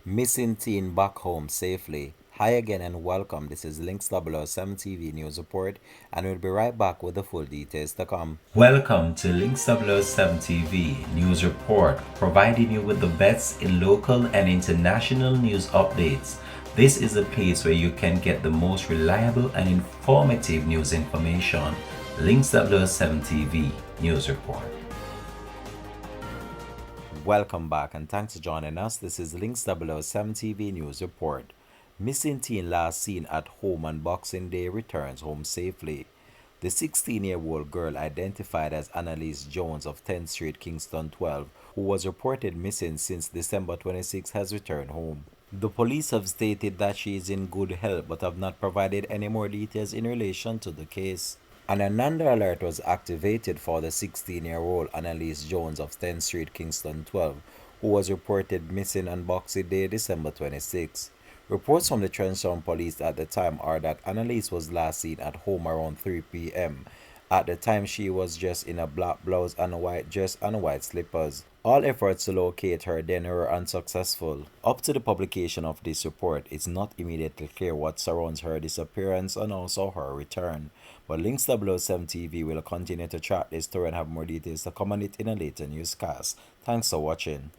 Missing teen back home safely. Hi again and welcome. This is Links 007 TV News Report, and we'll be right back with the full details to come. Welcome to Links 007 TV News Report, providing you with the best in local and international news updates. This is a place where you can get the most reliable and informative news information. Links 007 TV News Report. Welcome back and thanks for joining us. This is Links 007 TV News Report. Missing teen last seen at home on Boxing Day returns home safely. The 16-year-old girl identified as Annalise Jones of 10th Street, Kingston 12, who was reported missing since December 26, has returned home. The police have stated that she is in good health but have not provided any more details in relation to the case. An Ananda alert was activated for the 16-year-old Annalise Jones of 10th Street, Kingston 12, who was reported missing on Boxing Day, December 26. Reports from the Trenchtown police at the time are that Annalise was last seen at home around 3 p.m. At the time, she was dressed in a black blouse and a white dress and white slippers. All efforts to locate her then were unsuccessful. Up to the publication of this report, it's not immediately clear what surrounds her disappearance and also her return. But Links 007 TV will continue to track this story and have more details to come on it in a later newscast. Thanks for watching.